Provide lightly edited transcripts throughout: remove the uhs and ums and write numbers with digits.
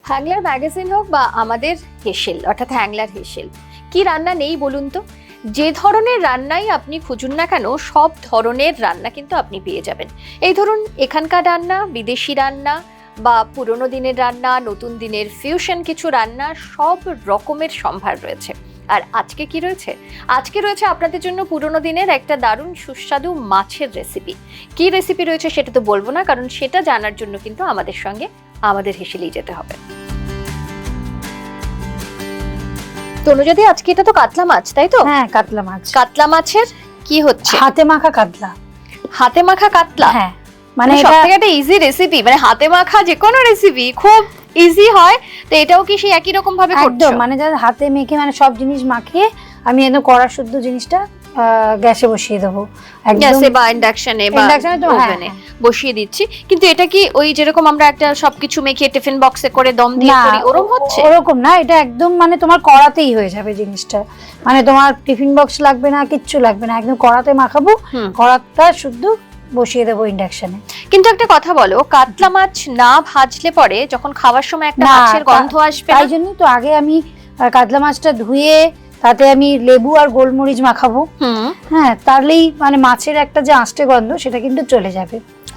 হ্যাংলার magazine হোক বা আমাদের হেসেল অর্থাৎ হ্যাংলার হেসেল, কি রান্না নেই বলুন তো? যে ধরনের রান্নাই আপনি খুঁজুন না কেন, সব ধরনের রান্না কিন্তু আপনি পেয়ে যাবেন। এই ধরুন এখানকার রান্না, বিদেশি রান্না বা পুরোনো দিনের রান্না, নতুন দিনের ফিউশন কিছু রান্না, সব রকমের সম্ভার রয়েছে। আর আজকে কি রয়েছে? আজকে রয়েছে আপনাদের জন্য পুরোনো দিনের একটা দারুণ সুস্বাদু মাছের রেসিপি। কি রেসিপি রয়েছে সেটা তো বলবো না, কারণ সেটা জানার জন্য কিন্তু আমাদের সঙ্গে আমাদের হেসেলেই যেতে হবে। তনুজাদি, আজকে এটা তো কাতলা মাছ, তাই তো? হ্যাঁ, কাতলা মাছ। কাতলা মাছের কি হচ্ছে? হাতে মাখা কাতলা। হাতে মাখা কাতলা? হ্যাঁ, মানে সবথেকে একটা ইজি রেসিপি, মানে হাতে মাখা যে কোনো রেসিপি খুব ইজি হয়, তো এটাও কি সেই একই রকম ভাবে করছো? একদম, মানে যা হাতে মেখে, মানে সব জিনিস মাখিয়ে আমি একদম কড়া শুদ্ধ জিনিসটা গ্যাসে বসিয়ে দেবো, গ্যাসে বা ইন্ডাকশনে বা ওভেনে বসিয়ে দিচ্ছি। কিন্তু এটা কি ওই যেরকম আমরা একটা সবকিছু মেখে টিফিন বক্সে করে দম দিয়ে করি ওরকম হচ্ছে? ওরকম না, এটা একদম মানে তোমার কড়াতেই হয়ে যাবে জিনিসটা। মানে তোমার টিফিন বক্স লাগবে না, কিচ্ছু লাগবে না, একদম কড়াতে মাখাবো, কড়াটা শুদ্ধ বসিয়ে দেবো ইন্ডাকশনে। কিন্তু একটা কথা বলো, কাতলা মাছ না ভাজলে পরে যখন খাওয়ার সময় একটা মাছের গন্ধ আসবে, তাই জন্যই তো আগে আমি কাতলা মাছটা ধুয়ে তাতে আমি লেবু আর গোলমরিচ মাখাবো। হ্যাঁ, তাহলেই মানে মাছের একটা যে আঁশটে গন্ধ সেটা কিন্তু চলে যাবে।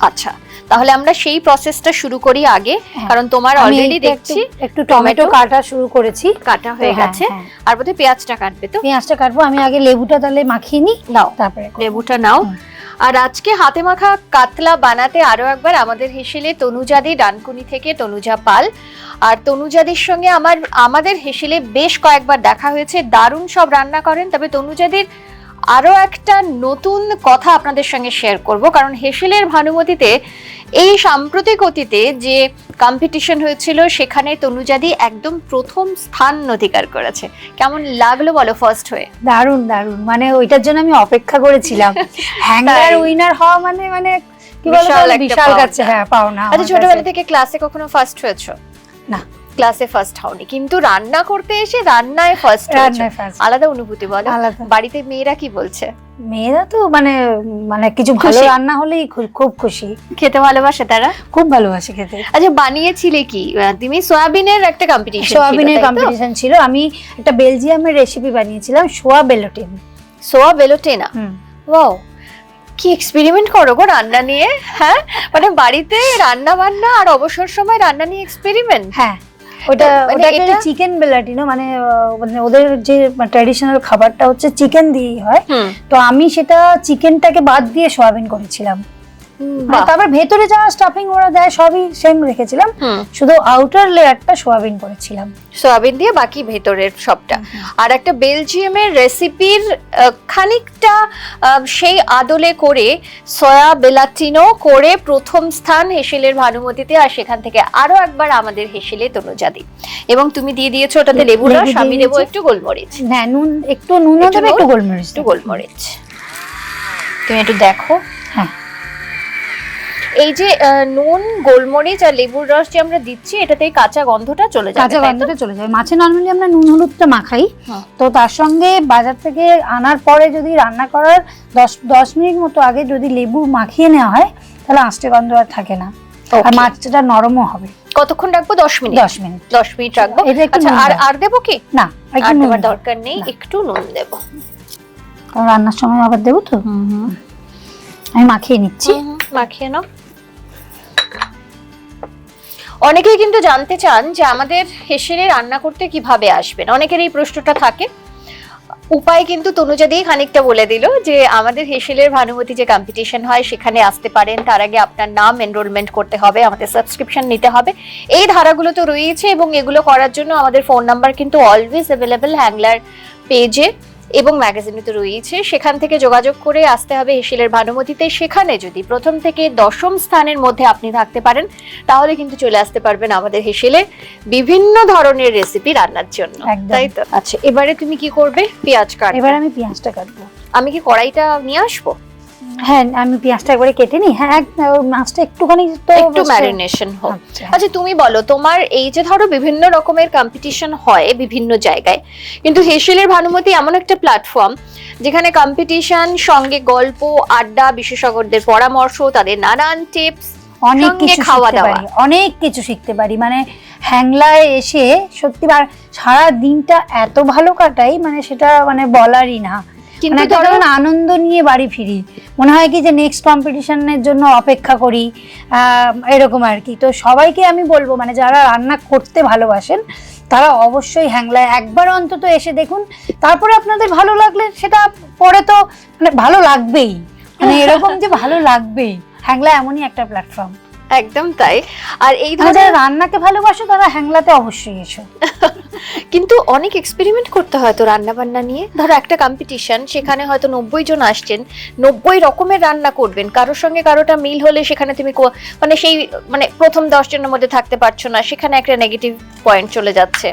আচ্ছা, তাহলে আমরা সেই প্রসেসটা শুরু করি আগে, কারণ তোমার অলরেডি দেখছি একটু টমেটো কাটা শুরু করেছি, কাটা হয়ে গেছে। আর বোধহয় পেঁয়াজটা কাটবে। তো পেঁয়াজটা কাটবো, আমি আগে লেবুটা তাহলে মাখিয়ে নিই, নাও তারপরে লেবুটা নাও। আর আজকে হাতে মাখা কাতলা বানাতে আরো একবার আমাদের হেসেলে তনুজাদি, ডানকুনি থেকে তনুজা পাল। আর তনুজাদির সঙ্গে আমাদের হেসেলে বেশ কয়েকবার দেখা হয়েছে, দারুণ সব রান্না করেন। তবে তনুজাদির আরো একটা নতুন কথা আপনাদের সঙ্গে শেয়ার করব, কারণ হেসেলের ভানুমতিতে এই সাম্প্রতিক অতীতে যে কম্পিটিশন হয়েছিল সেখানে তনুজাদি একদম প্রথম স্থান অধিকার করেছে। কেমন লাগলো বলো ফার্স্ট হয়ে? দারুণ দারুণ, মানে ওইটার জন্য আমি অপেক্ষা করেছিলাম। হ্যাংলার উইনার হওয়া মানে কি বলবো, বিশাল কাছে। হ্যাঁ, পাওনা। আচ্ছা, ছোটবেলা থেকে ক্লাসে কখনো ফার্স্ট হয়েছো? না, ক্লাসে ফার্স্ট হওনি, কিন্তু রান্না করতে এসে রান্নায় ফার্স্ট হয়েছো। আলাদা অনুভূতি বলো। বাড়িতে মেয়েরা কি বলছে? মেয়েরা তো মানে কিছু ভালো রান্না হলেই খুব খুশি, খেতে ভালোবাসে তারা, খুব ভালোবাসে খেতে। আচ্ছা, বানিয়েছিলে কি তুমি? সোয়াবিনের একটা কম্পিটিশন, সোয়াবিনের কম্পিটিশন ছিল। আমি একটা বেলজিয়ামের রেসিপি বানিয়েছিলাম, সোয়া বেলোটেন। সোয়া বেলোটেনা, ওয়াও, কি এক্সপেরিমেন্ট করো গো রান্না নিয়ে। হ্যাঁ, মানে বাড়িতে রান্না বান্না আর অবসর সময় রান্না নিয়ে এক্সপেরিমেন্ট। হ্যাঁ, ওটা চিকেন বেলাটিনো, মানে ওদের যে ট্র্যাডিশনাল খাবারটা হচ্ছে চিকেন দিয়েই হয়। তো আমি সেটা চিকেনটাকে বাদ দিয়ে সয়াবিন করেছিলাম। তারপর ভেতরে যা স্টাফিং ওরা দেয় সবই সেম রেখেছিলাম, শুধু আউটার লেয়ারটা সয়াবিন করেছিলাম, সয়াবিন দিয়ে, বাকি ভেতরের সবটা। আর একটা বেলজিয়ামের রেসিপির খানিকটা সেই আদলে করে সয়া বেলাটিনো করে প্রথম স্থান হেসেলের ভানুমতিতে। আর সেখান থেকে আরো একবার আমাদের হেসেলে তনুজাদি। এবং তুমি দিয়ে দিয়েছো ওটাতে লেবুর রস, আমি দেবো একটু গোলমরিচ। হ্যাঁ, একটু নুন দেবে, একটু গোলমরিচ। তুমি একটু দেখো। হ্যাঁ, এই যে নুন, গোলমরিচ আর লেবুর রস যে আমরা দিচ্ছি, এটাতে কাঁচা গন্ধটা চলে যাবে। মাছে নরমালি আমরা নুন হলুদটা মাখাই, তো তার সঙ্গে বাজার থেকে আনার পরে যদি রান্না করার 10 মিনিট মতো আগে যদি লেবু মাখিয়ে নেওয়া হয়, তাহলে আঁশটে গন্ধ আর থাকে না, আর মাছটা নরমও হবে। কতক্ষণ রাখবো? 10 মিনিট। 10 মিনিট রাখবো। আচ্ছা, আর দেবো কি? না, আর দেওয়ার দরকার নেই, একটু নুন দেবো, কারণ রান্নার সময় আবার দেবো তো। আমি মাখিয়ে নিচ্ছি। মাখিয়ে নাও। অনেকেই কিন্তু জানতে চান যে আমাদের হেসেলে রান্না করতে কিভাবে আসবেন, অনেকের এই প্রশ্নটা থাকে। উপায় কিন্তু তনুজাদি খানিকটা বলে দিল, যে আমাদের হেসেলের ভানুমতি যে কম্পিটিশন হয় সেখানে আসতে পারেন। তার আগে আপনার নাম এনরোলমেন্ট করতে হবে, আমাদের সাবস্ক্রিপশন নিতে হবে, এই ধারাগুলো তো রয়েছে। এবং এগুলো করার জন্য আমাদের ফোন নাম্বার কিন্তু অলওয়েজ অ্যাভেলেবল হ্যাংলার পেজে এবং ম্যাগাজিনে তো রয়েছে। সেখান থেকে যোগাযোগ করে আসতে হবে হেসেলের ভানুমতিতে। সেখানে যদি প্রথম থেকে 10ম স্থানের মধ্যে আপনি থাকতে পারেন, তাহলে কিন্তু চলে আসতে পারবেন আমাদের হেসেলে বিভিন্ন ধরনের রেসিপি রান্নার জন্য, তাই তো? আচ্ছা, এবারে তুমি কি করবে? পেঁয়াজ কাটবে। এবার আমি পেঁয়াজটা কাটবো। আমি কি কড়াইটা নিয়ে আসবো? হ্যাঁ, আমি পেঁয়াজটা একবারে কেটে নিই। হ্যাঁ, মাছটা একটুখানি তো একটু ম্যারিনেশন হোক। আচ্ছা, তুমি বলো, তোমার এই যে ধরো বিভিন্ন রকমের কম্পিটিশন হয় বিভিন্ন জায়গায়, কিন্তু হেসেলের ভানুমতি এমন একটা প্ল্যাটফর্ম যেখানে কম্পিটিশন সঙ্গে গল্প, আড্ডা, বিশেষজ্ঞদের পরামর্শ, তাদের নানান টিপস, অনেক কিছু শিখতে পারি, মানে হ্যাংলায় এসে সত্যি সারা দিনটা এত ভালো কাটাই, মানে সেটা মানে বলারই না। মানে তখন আনন্দ নিয়ে বাড়ি ফিরি, মনে হয় কি যে নেক্সট কম্পিটিশনের জন্য অপেক্ষা করি, এরকম আর কি। তো সবাইকে আমি বলবো, মানে যারা রান্না করতে ভালোবাসেন তারা অবশ্যই হ্যাংলায় একবার অন্তত এসে দেখুন। তারপরে আপনাদের ভালো লাগলে সেটা পরে তো মানে ভালো লাগবেই, মানে এরকম যে ভালো লাগবেই। হ্যাংলা এমনই একটা প্ল্যাটফর্ম। একদম তাই। আর এই যারা রান্নাকে ভালোবাসো তারা হ্যাংলাতে অবশ্যই এসো। কিন্তু অনেক এক্সপেরিমেন্ট করতে হয় তো রান্না বান্না নিয়ে। ধরো একটা কম্পিটিশন, সেখানে হয়তো 90 জন আসছেন, 90 রকমের রান্না করবেন, কারোর সঙ্গে কারোটা মিল হলে সেখানে তুমি মানে সেই মানে প্রথম 10 জনের মধ্যে থাকতে পারছো না, সেখানে একটা নেগেটিভ পয়েন্ট চলে যাচ্ছে।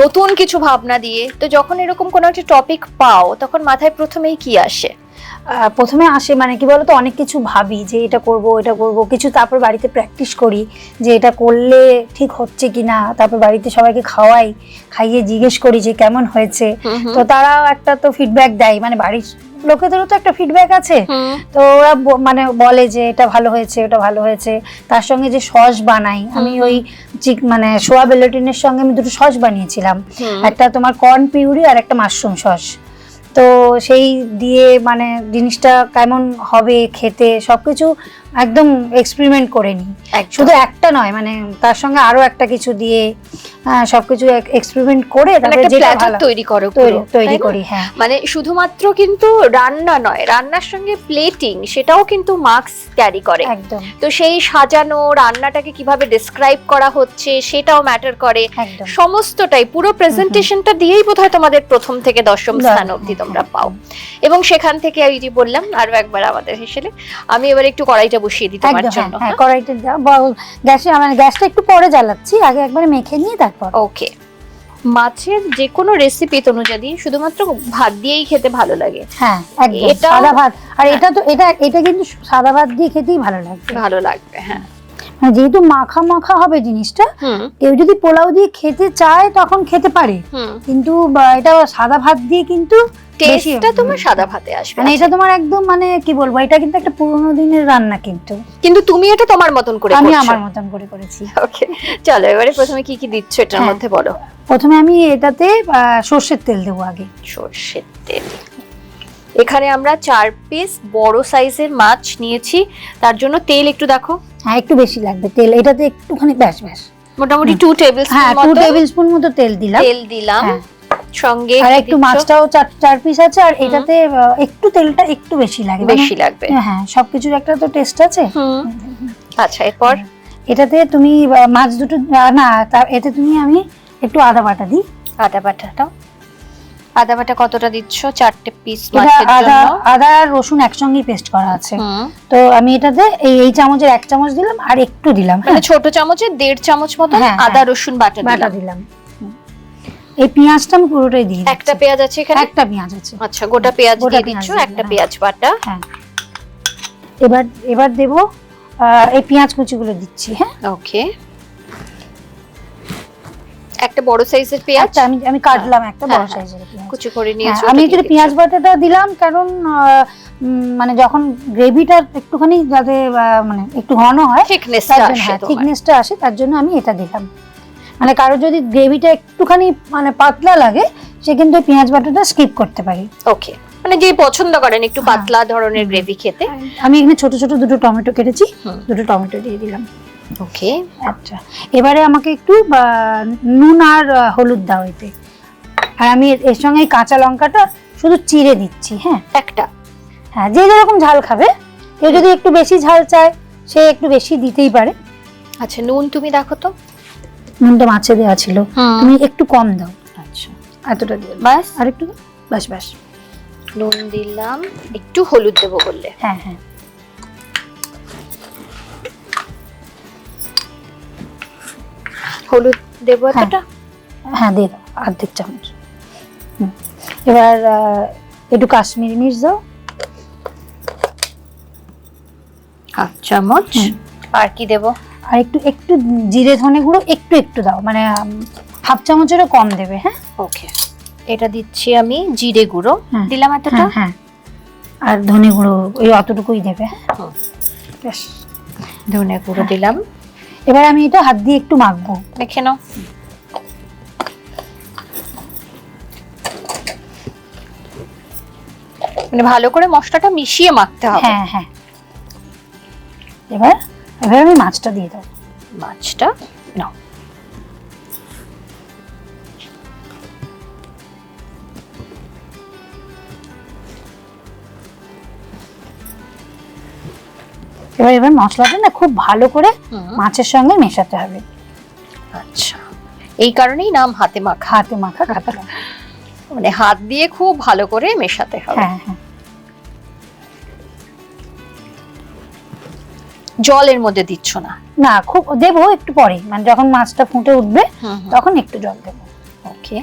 নতুন কিছু ভাবনা দিয়ে তো যখন এরকম কোনো একটা টপিক পাও, তখন মাথায় প্রথমেই কি আসে? প্রথমে আসে মানে কি বলতো, অনেক কিছু ভাবি যে এটা করব এটা করব কিছু, তারপর বাড়িতে প্র্যাকটিস করি যে এটা করলে ঠিক হচ্ছে কিনা, তারপর বাড়িতে সবাইকে খাইয়ে জিজ্ঞেস করি যে কেমন হয়েছে। তো তারাও একটা তো ফিডব্যাক দেয়, মানে বাড়ির লোকেদেরও তো একটা ফিডব্যাক আছে। তো ওরা মানে বলে যে এটা ভালো হয়েছে ওটা ভালো হয়েছে। তার সঙ্গে যে সস বানাই আমি, ওই মানে সোয়া বেলেটিনের সঙ্গে আমি দুটো সস বানিয়েছিলাম, একটা তোমার কর্ন পিউরি আর একটা মাশরুম সস। তো সেই দিয়ে মানে জিনিসটা কেমন হবে খেতে সবকিছু একদম এক্সপেরিমেন্ট করে নিই। শুধু একটা নয়, মানে তার সঙ্গে আরো একটা কিছু দিয়ে সবকিছু এক্সপেরিমেন্ট করে তারপরে যেটা ভালো তৈরি করি। হ্যাঁ, মানে শুধুমাত্র কিন্তু রান্না নয়, রান্নার সঙ্গে প্লেটিং সেটাও কিন্তু মার্কস ক্যারি করে। একদম। তো সেই সাজানো রান্নাটাকে কিভাবে ডেসক্রাইব করা হচ্ছে সেটাও ম্যাটার করে। সমস্তটাই পুরো প্রেজেন্টেশনটা দিয়েই বোধহয় তোমাদের প্রথম থেকে 10ম স্থান অবধি তোমরা পাও। এবং সেখান থেকে এই যে বললাম আরো একবার আমাদের হেসেলে, আমি এবার একটু কড়াইটা বসিয়ে দিই তোমার জন্য। হ্যাঁ, কড়াইটা দাও, গ্যাসে মানে গ্যাসটা একটু পরে জ্বালাচ্ছি, আগে একবার মেখে নিয়ে তারপর। ওকে। মাছের যে কোনো রেসিপি তনুজাদি শুধুমাত্র ভাত দিয়েই খেতে ভালো লাগে। হ্যাঁ, একদম সাদা ভাত। আর এটা তো এটা কিন্তু সাদা ভাত দিয়ে খেতেই ভালো লাগবে। হ্যাঁ, যেহেতু মাখা মাখা হবে জিনিসটা, কেউ যদি পোলাও দিয়ে খেতে চায় তখন খেতে পারে, কিন্তু এটা সাদা ভাত দিয়ে কিন্তু টেস্টটা তোমার সাদা ভাতে আসবে। মানে এটা তোমার একদম মানে কি বলবো, এটা কিন্তু একটা পুরোনো দিনের রান্না, কিন্তু তুমি এটা তোমার মতন করে আমি আমার মতন করে করেছি। ওকে, চলো এবারে প্রথমে কি কি দিচ্ছ এটার মধ্যে বলো। প্রথমে আমি এটাতে সরষের তেল দেবো আগে। সরষের তেল। এখানে আমরা 4 পিস বড় সাইজের মাছ নিয়েছি, তার জন্য তেল একটু দেখো। হ্যাঁ, একটু বেশি লাগবে তেল, এটাতে একটুখানি ব্যাস মোটামুটি 2 টেবিলস্পুন মতো তেল দিলাম। সঙ্গে আর একটু মাছটাও 4 পিস আছে, আর এটাতে একটু তেলটা একটু বেশি লাগবে। হ্যাঁ, সবকিছুর একটা তো টেস্ট আছে। আচ্ছা, এরপর এটাতে তুমি মাছ দুটো না, এতে তুমি আমি একটু আদা বাটা দিই। আদা বাটা কতটা দিচ্ছ? 4টে পিস মাছের জন্য। আদা আর রসুন একসঙ্গেই পেস্ট করা আছে, তো আমি এটাতে এই চামচের 1 চামচ দিলাম আর একটু দিলাম, মানে ছোট চামচের 1.5 চামচ মতো আদা রসুন বাটা দিলাম। এই পেঁয়াজটা আমি পুরোটাই দিই। একটা পেঁয়াজ আছে এখানে? একটা পেঁয়াজ আছে। আচ্ছা, গোটা পেঁয়াজ দিয়ে দিচ্ছ, একটা পেঁয়াজ বাটা। হ্যাঁ, এবার দেব এই পেঁয়াজ কুচিগুলো দিচ্ছি। হ্যাঁ, ওকে। একটা বড় সাইজের পেঁয়াজ আমি কাটলাম, একটা বড় সাইজের পেঁয়াজ কুচি করে নিয়েছি। আমি একটু পেঁয়াজ বাটাটা দিলাম কারণ মানে যখন গ্রেভিটা একটুখানি যাতে মানে একটু ঘন হয়, থিকনেসটা আসে, তার জন্য আমি এটা দিলাম। মানে কারো যদি গ্রেভিটা একটুখানি মানে পাতলা লাগে, সে কিন্তু পেঁয়াজ বাটাটা স্কিপ করতে পারে। ওকে, মানে যে পছন্দ করেন একটু পাতলা ধরনের গ্রেভি খেতে। আমি এখানে ছোট ছোট দুটো টমেটো কেটেছি, দুটো টমেটো দিয়ে দিলাম। ওকে, আচ্ছা, এবারে আমাকে একটু নুন আর হলুদ দাও এতে। আর আমি এর সঙ্গে কাঁচা লঙ্কাটা শুধু চিড়ে দিচ্ছি। হ্যাঁ, একটা। হ্যাঁ, যে যেরকম ঝাল খাবে, কেউ যদি একটু বেশি ঝাল চায় সে একটু বেশি দিতেই পারে। আচ্ছা, নুন তুমি দেখো তো। নুনটা মাছে দেওয়া ছিল, তুমি একটু কম দাও। আচ্ছা, এতটা দিও, বাস। আর একটু বাস নুন দিলাম, একটু হলুদ দেবো বললে। হ্যাঁ, হলুদ দেবো এতটা? হ্যাঁ, দিয়ে দাও, 1/2 চামচ। এবার একটু কাশ্মীরি মির্চ দাও, 1/2 চামচ। আর কি দেবো? আর একটু জিরে ধনে গুঁড়ো একটু দাও, মানে 1/2 চামচেরও কম দেবে। হ্যাঁ, ওকে। এটা দিচ্ছি আমি জিরে গুঁড়ো, দিলাম এতটা। হ্যাঁ, আর ধনে গুঁড়ো ওই অতটুকুই দেবে। বেশ, ধনে গুঁড়ো দিলাম। এবার আমি এটা হাত দিয়ে একটু মাখবো, দেখে নাও। মানে ভালো করে মশলাটা মিশিয়ে মাখতে হবে। হ্যাঁ হ্যাঁ। এবার আমি মাছটা দিয়ে দেবো। মাছটা নাও। এবার মশলাটা না খুব ভালো করে মাছের সঙ্গে মেশাতে হবে। আচ্ছা, এই কারণেই নাম হাতে মাখা। হাতে মাখা কাতলা, মানে হাত দিয়ে খুব ভালো করে মেশাতে হবে। হ্যাঁ হ্যাঁ। জলের মধ্যে দিচ্ছ না? না, খুব দেবো একটু পরে, মানে যখন মাছটা ফুটে উঠবে তখন একটু জল দেবো। ওকে।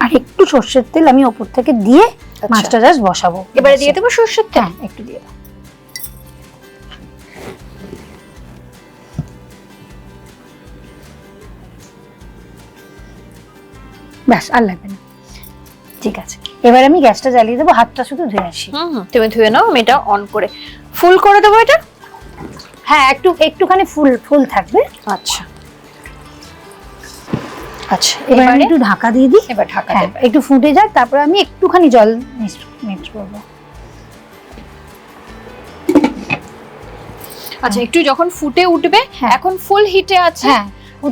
আর একটু সর্ষের তেল আমি ওপর থেকে দিয়ে মাছটা জাস্ট বসাবো। এবারে দিয়ে দেবো সর্ষের তেল? হ্যাঁ, একটু দিয়ে দাও। ব্যাস, আর লাগবে না। ঠিক আছে, এবার আমি গ্যাসটা জ্বালিয়ে দেবো, হাতটা শুধু ধুয়ে আসি। তুমি ধুয়ে নাও, আমি এটা অন করে ফুল করে দেবো এটা। হ্যাঁ, একটুখানি ফুল থাকবে। আচ্ছা আচ্ছা, এবার আমি একটু ঢাকা দিয়ে দিই। এবার ঢাকা দেব, একটু ফুটে যাক, তারপরে আমি একটুখানি জল মিক্স করবো। আচ্ছা, একটু যখন ফুটে উঠবে, এখন ফুল হিটে আছে,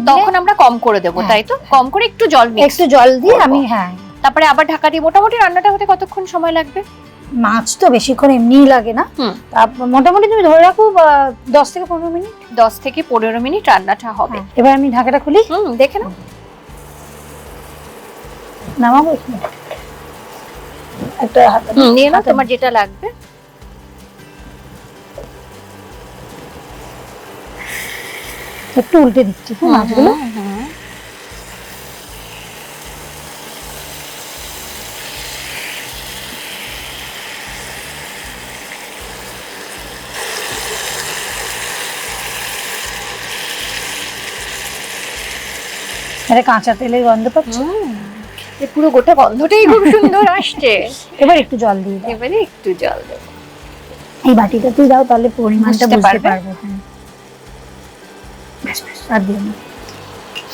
তখন আমরা কম করে দেবো, তাই তো? কম করে একটু জল দিয়ে আমি, হ্যাঁ, তারপরে আবার ঢাকা দিয়ে। মোটামুটি রান্নাটা হতে কতক্ষণ সময় লাগবে? মাছ তো বেশিক্ষণ এমনিই লাগে না, মোটামুটি তুমি ধরে রাখো 10 থেকে 15 মিনিট। 10 থেকে 15 মিনিট রান্নাটা হবে। এবার আমি ঢাকাটা খুলি। দেখে নাও। নামাবো একটা হাত নিয়ে নাও, তোমার যেটা লাগবে। একটু উল্টে দিচ্ছি মাছগুলো। এটা কাঁচা তেলের গন্ধ পাচ্ছি, পুরো গোটা গন্ধটাই খুব সুন্দর আসছে। এবার একটু জল দিয়ে দাও। এবারে একটু জল দেব। এই বাটিটা তুই দাও, তাহলে পরিমাণটা বুঝতে পারবো। হ্যাঁ, আর দিও না।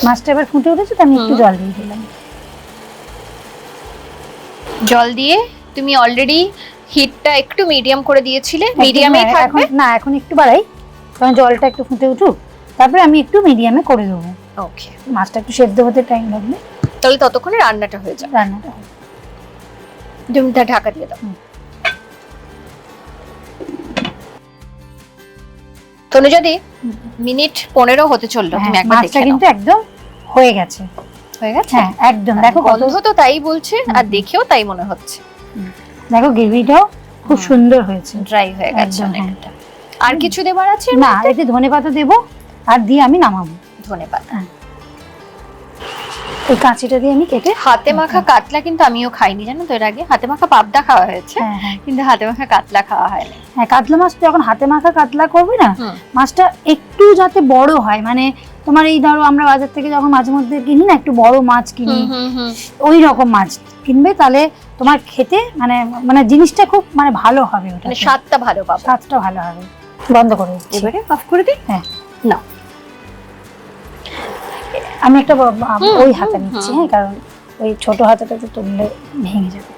মাছটা এবার ফুটে উঠেছে, তো আমি একটু জল দিয়ে দিলাম। জল দিয়ে তুমি অলরেডি হিটটা একটু মিডিয়াম করে দিয়েছিলে, মিডিয়ামেই থাকবে না? এখন একটু বাড়াই, কারণ জলটা একটু ফুটে উঠুক, তারপরে আমি একটু মিডিয়ামে করে দেবো। ওকে, মাছটা একটু সেদ্ধ হতে টাইম লাগবে, তাহলে ততক্ষণে রান্নাটা হয়ে যাবে। রান্নাটা হবে। তুমি ঢাকা দিয়ে দাও। তনু, যদি মিনিট 15 হতে চললো, তুমি একবার দেখে নাও। মাছটা কিন্তু একদম হয়ে গেছে। হয়ে গেছে? হ্যাঁ, একদম। দেখো, গন্ধ তো তাই বলছে, আর দেখেও তাই মনে হচ্ছে। দেখো, গ্রেভিটাও খুব সুন্দর হয়েছে, ড্রাই হয়ে গেছে অনেকটা। আর কিছু দেবার আছে? না, একটু ধনেপাতা দেবো, আর দিয়ে আমি নামাবো। ধনেপাতা, ওই কাঁচিটা দিয়ে আমি কেটে। হাতে মাখা কাতলা কিন্তু আমিও খাইনি, জানো তো? এর আগে হাতে মাখা পাবদা খাওয়া হয়েছে, কিন্তু হাতে মাখা কাতলা খাওয়া হয়নি। হ্যাঁ, কাতলা মাছ যখন হাতে মাখা কাতলা করবে না, মাছটা একটু যাতে বড় হয়, মানে তোমার এই ধরো আমরা বাজার থেকে যখন মাঝে মধ্যে কিনি না, একটু বড় মাছ কিনি, ওই রকম মাছ কিনবে, তাহলে তোমার খেতে মানে জিনিসটা খুব মানে ভালো হবে, ওটা স্বাদটা ভালো পাবে, স্বাদটা ভালো হবে। বন্ধ করে দিচ্ছি, এবারে অফ করে দিই। হ্যাঁ, না, আমি একটা ওই হাতে নিচ্ছি, হ্যাঁ, কারণ ওই ছোট হাতাটাতে তুললে ভেঙে যাবে।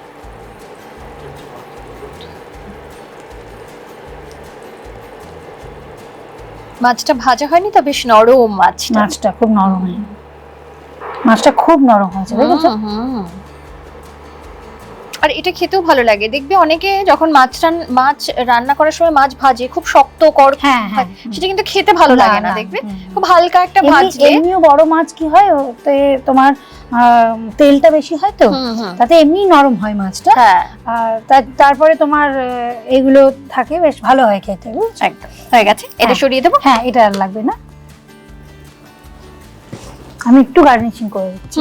মাছটা ভাজা হয়নি তো, বেশ নরম মাছটা খুব নরম, মাছটা খুব নরম হয়েছে, দেখেছো? আর এটা খেতেও ভালো লাগে, দেখবে অনেকে যখন মাছ রান্না করার সময় মাছ ভাজে খুব শক্ত কর, সেটা কিন্তু খেতে ভালো লাগে না। দেখবে খুব হালকা একটা ভাজলে, এমনিও বড় মাছ কি হয়, ওতে তোমার তেলটা বেশি হয়, তো তাতে এমনি নরম হয় মাছটা। আর তারপরে তোমার এগুলো থাকে, বেশ ভালো হয় খেতে। একদম হয়ে গেছে, এটা সরিয়ে দেবো। হ্যাঁ, এটা আর লাগবে না, আমি একটু গার্নিশিং করে দিচ্ছি।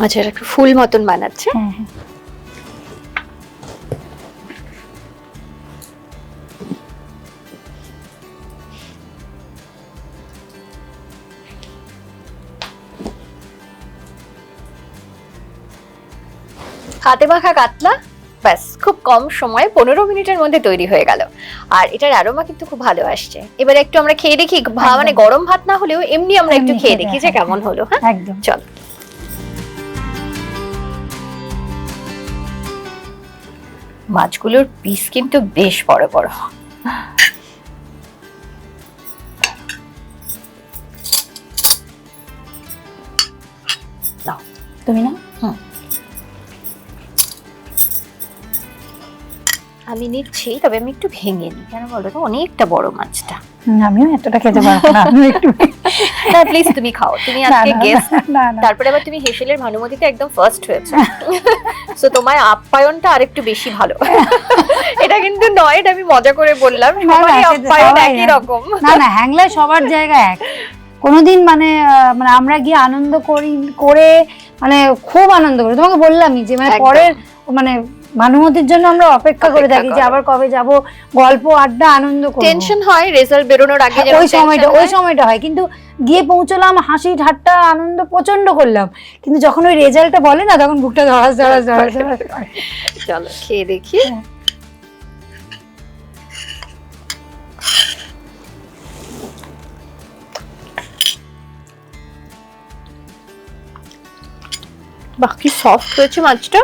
আচ্ছা, একটু ফুল মতন বানাচ্ছে। হ্যাঁ হ্যাঁ। হাতে মাখা কাতলা ব্যাস খুব কম সময়ে 15 মিনিটের মধ্যে তৈরি হয়ে গেল। আর এটার অ্যারোমা কিন্তু খুব ভালো আসছে। এবারে একটু আমরা খেয়ে দেখি, মানে গরম ভাত না হলেও এমনি আমরা একটু খেয়ে দেখি যে কেমন হলো। হ্যাঁ একদম, চল। মাছগুলোর পিস কিন্তু বেশ বড় বড়। নাও তুমি না? আমি নিচ্ছি, তবে আমি একটু ভেঙে নিই, কেন বলো তো অনেকটা বড় মাছটা। আমিও এতটা খেতে পারবো না, আমি একটু না প্লিজ তুমি খাও, তুমি আজকে গেস্ট। তারপরে আবার তুমি হেসেলের ভানুমতিতে একদম ফার্স্ট হয়েছে, সো তোমার আপ্যায়নটা আরেকটু বেশি ভালো। এটা কিন্তু নয়, এটা আমি মজা করে বললাম, সবারই আপ্যায়ন একই রকম। না না, হ্যাংলা সবার জায়গা এক। কোনোদিন মানে আমরা গিয়ে আনন্দ করে মানে খুব আনন্দ করি। তোমাকে বললামই যে মানে পরের মানে ভানুমতির জন্য আমরা অপেক্ষা করে থাকি যে আবার কবে যাব, গল্প আড্ডা আনন্দ করব। টেনশন হয় রেজাল্ট বেরোনোর আগে, ওই সময়টা হয়, কিন্তু গিয়ে পৌঁছলাম, হাসি ঠাট্টা আনন্দ প্রচন্ড করলাম, কিন্তু যখন ওই রেজাল্টটা বলে না তখন বুকটা ধরাস। চলো খেয়ে দেখি। বাহ কি সফট হয়েছে মাছটা।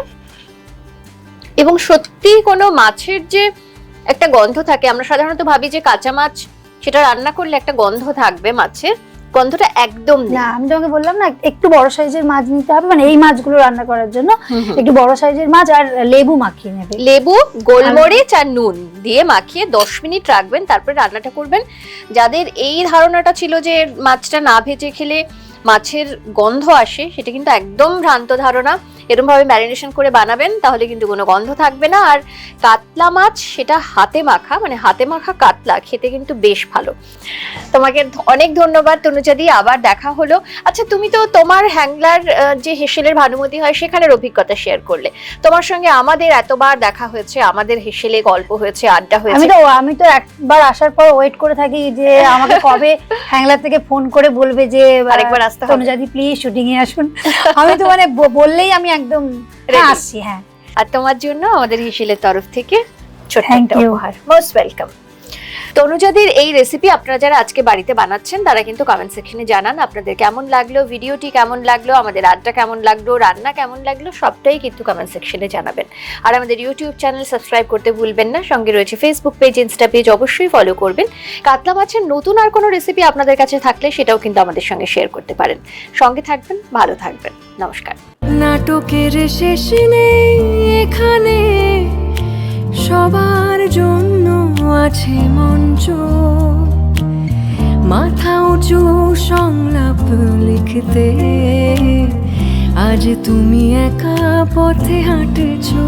এবং সত্যি কোনো মাছের যে একটা গন্ধ থাকে, আমরা সাধারণত ভাবি যে কাঁচা মাছ সেটা রান্না করলে একটা গন্ধ থাকবে, মাছের গন্ধটা একদম না। আমি তোমাকে বললাম না একটু বড় সাইজের মাছ নিতে হবে, মানে এই মাছগুলো রান্না করার জন্য একটু বড় সাইজের মাছ, আর লেবু মাখিয়ে নেবে। লেবু, গোলমরিচ আর নুন দিয়ে মাখিয়ে 10 মিনিট রাখবেন, তারপরে রান্নাটা করবেন। যাদের এই ধারণাটা ছিল যে মাছটা না ভেজে খেলে মাছের গন্ধ আসে, সেটা কিন্তু একদম ভ্রান্ত ধারণা। এরকম ভাবে ম্যারিনেশন করে বানাবেন, তাহলে কিন্তু কোনো গন্ধ থাকবে না। আর কাতলা মাছ সেটা হাতে মাখা, মানে হাতে মাখা কাতলা খেতে কিন্তু বেশ ভালো। তোমাকে অনেক ধন্যবাদ তনুজাদি, আবার দেখা হলো। আচ্ছা, তুমি তো তোমার হ্যাংলার যে হেসেলের ভানুমতি হয় সেখানের অভিজ্ঞতা শেয়ার করলে। তোমার সঙ্গে আমাদের এতবার দেখা হয়েছে, আমাদের হেসেলে গল্প হয়েছে, আড্ডা হয়েছে। আমি তো একবার আসার পর ওয়েট করে থাকি যে আমাকে কবে হ্যাংলা থেকে ফোন করে বলবে যে আরেকবার আসতে হবে, তনুজাদি প্লিজ শুটিং এ আসুন। আমি তো মানে বললেই আমি একদম আসছি। হ্যাঁ, আর তোমার জন্য আমাদের হেসেলের তরফ থেকে ছোট্ট একটা উপহার। Most welcome. তনুজাদির এই রেসিপি আপনারা যারা আজকে বাড়িতে বানাচ্ছেন তারা কিন্তু কমেন্ট সেকশনে জানান আপনাদের কেমন লাগলো, ভিডিওটি কেমন লাগলো, আমাদের আড্ডা কেমন লাগলো, রান্না কেমন লাগলো, সবটাই কিন্তু কমেন্ট সেকশনে জানাবেন। আর আমাদের ইউটিউব চ্যানেল সাবস্ক্রাইব করতে ভুলবেন না। সঙ্গে রয়েছে ফেসবুক পেজ, ইনস্টা পেজ, অবশ্যই ফলো করবেন। কাতলা মাছের নতুন আর কোনো রেসিপি আপনাদের কাছে থাকলে সেটাও কিন্তু আমাদের সঙ্গে শেয়ার করতে পারেন। সঙ্গে থাকবেন, ভালো থাকবেন, নমস্কার। নাটকের শেষ নেই এখানে, সবার জন্য আছে মঞ্চ, মাথা উঁচু সংলাপ লিখতে আজ তুমি একা পথে হাঁটেছো।